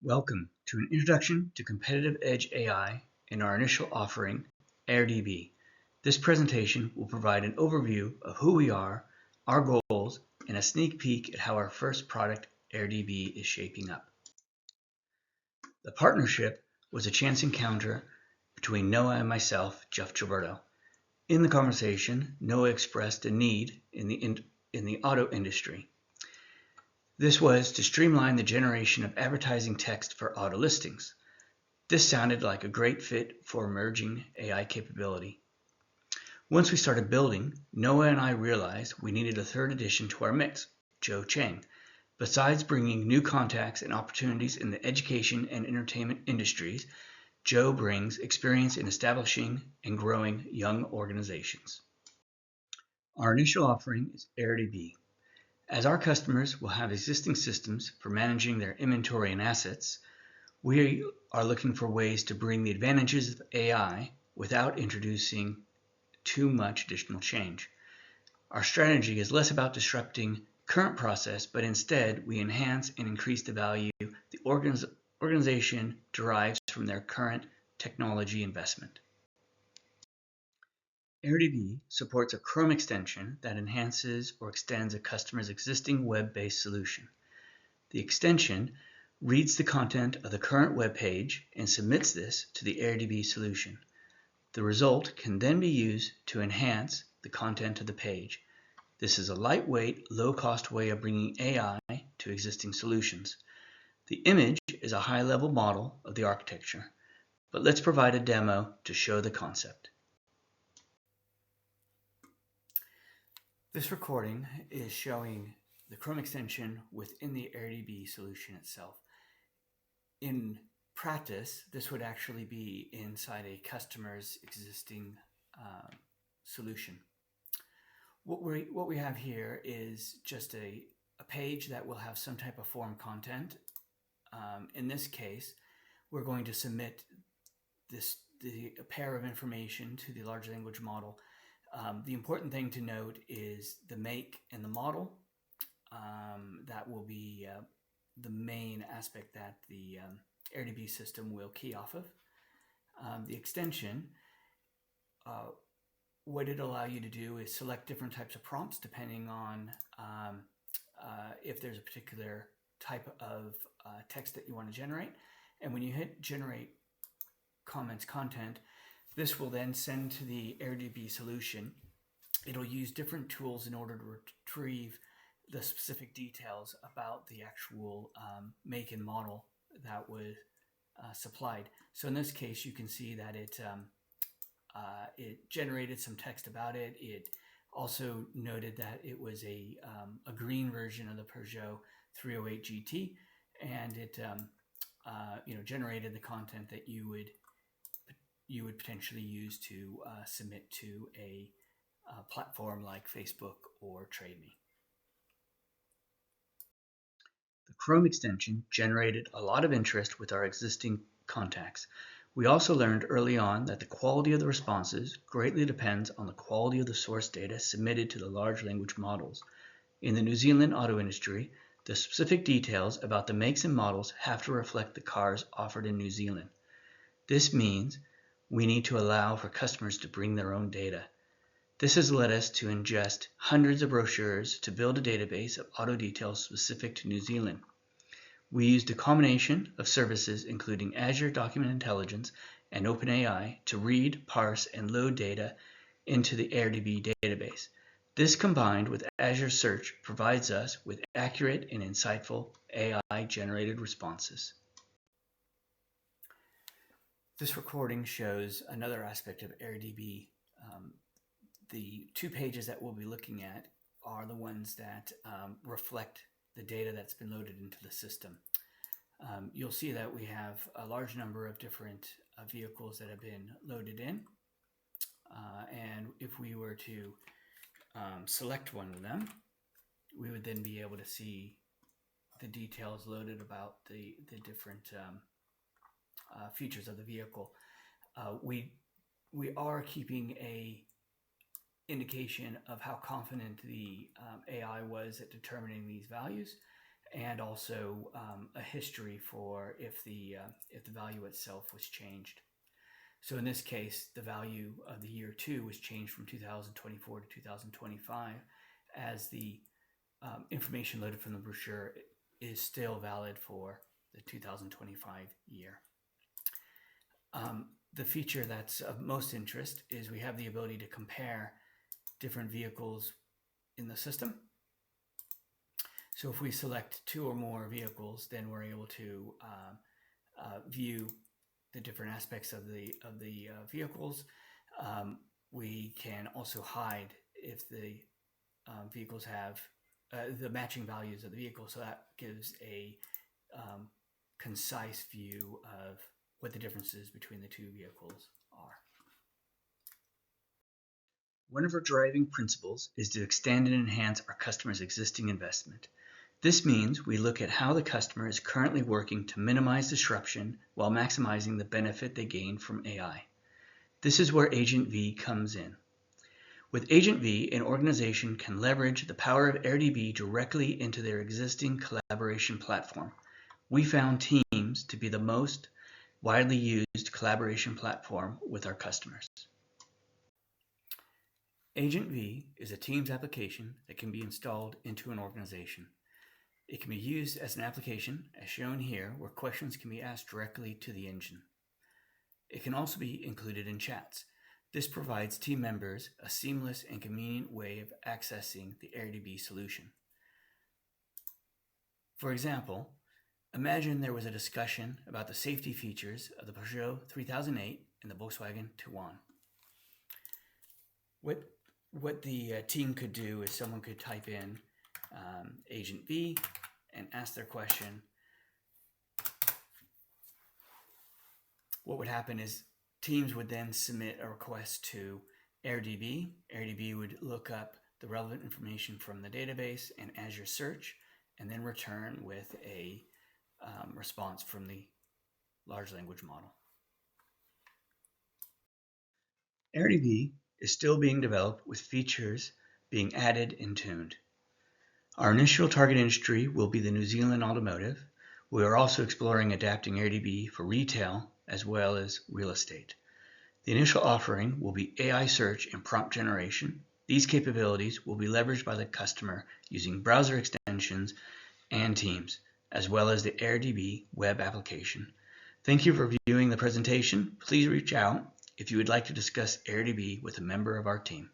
Welcome to an introduction to Competitive Edge AI and our initial offering, AirDB. This presentation will provide an overview of who we are, our goals, and a sneak peek at how our first product, AirDB, is shaping up. The partnership was a chance encounter between Noah and myself, Jeff Gilberto. In the conversation, Noah expressed a need in the auto industry. This was to streamline the generation of advertising text for auto listings. This sounded like a great fit for emerging AI capability. Once we started building, Noah and I realized we needed a third addition to our mix, Joe Chang. Besides bringing new contacts and opportunities in the education and entertainment industries, Joe brings experience in establishing and growing young organizations. Our initial offering is AirDB. As our customers will have existing systems for managing their inventory and assets, we are looking for ways to bring the advantages of AI without introducing too much additional change. Our strategy is less about disrupting current process, but instead we enhance and increase the value the organization derives from their current technology investment. AirDB supports a Chrome extension that enhances or extends a customer's existing web-based solution. The extension reads the content of the current web page and submits this to the AirDB solution. The result can then be used to enhance the content of the page. This is a lightweight, low-cost way of bringing AI to existing solutions. The image is a high-level model of the architecture, but let's provide a demo to show the concept. This recording is showing the Chrome extension within the AirDB solution itself. In practice, this would actually be inside a customer's existing solution. What we have here is just a page that will have some type of form content. In this case, we're going to submit a pair of information to the large language model. The important thing to note is the make and the model. That will be the main aspect that the AirDB system will key off of. The extension, what it'll allow you to do is select different types of prompts depending on if there's a particular type of text that you want to generate. And when you hit generate comments content, this will then send to the AirDB solution. It'll use different tools in order to retrieve the specific details about the actual make and model that was supplied. So in this case, you can see that it generated some text about it. It also noted that it was a green version of the Peugeot 308 GT, and it generated the content that you would potentially use to submit to a platform like Facebook or TradeMe. The Chrome extension generated a lot of interest with our existing contacts. We also learned early on that the quality of the responses greatly depends on the quality of the source data submitted to the large language models. In the New Zealand auto industry, the specific details about the makes and models have to reflect the cars offered in New Zealand. This means we need to allow for customers to bring their own data. This has led us to ingest hundreds of brochures to build a database of auto details specific to New Zealand. We used a combination of services including Azure Document Intelligence and OpenAI to read, parse, and load data into the AirDB database. This combined with Azure Search provides us with accurate and insightful AI-generated responses. This recording shows another aspect of AirDB. The two pages that we'll be looking at are the ones that reflect the data that's been loaded into the system. You'll see that we have a large number of different vehicles that have been loaded in. And if we were to select one of them, we would then be able to see the details loaded about the different features of the vehicle. We are keeping a indication of how confident the AI was at determining these values, and also a history for if the value itself was changed. So in this case, the value of the year 2 was changed from 2024 to 2025, as the information loaded from the brochure is still valid for the 2025 year. The feature that's of most interest is we have the ability to compare different vehicles in the system. So if we select 2 or more vehicles, then we're able to view the different aspects of the vehicles. We can also hide if the vehicles have the matching values of the vehicle, so that gives a concise view of what the differences between the 2 vehicles are. One of our driving principles is to extend and enhance our customer's existing investment. This means we look at how the customer is currently working to minimize disruption while maximizing the benefit they gain from AI. This is where Agent V comes in. With Agent V, an organization can leverage the power of AirDB directly into their existing collaboration platform. We found Teams to be the most widely used collaboration platform with our customers. Agent V is a Teams application that can be installed into an organization. It can be used as an application, as shown here, where questions can be asked directly to the engine. It can also be included in chats. This provides team members a seamless and convenient way of accessing the AirDB solution. For example, imagine there was a discussion about the safety features of the Peugeot 3008 and the Volkswagen Tiguan. What the team could do is someone could type in Agent V and ask their question. What would happen is teams would then submit a request to AirDB. AirDB would look up the relevant information from the database and Azure search, and then return with a response from the large language model. AirDB is still being developed, with features being added and tuned. Our initial target industry will be the New Zealand automotive. We are also exploring adapting AirDB for retail as well as real estate. The initial offering will be AI search and prompt generation. These capabilities will be leveraged by the customer using browser extensions and Teams, as well as the AirDB web application. Thank you for viewing the presentation. Please reach out if you would like to discuss AirDB with a member of our team.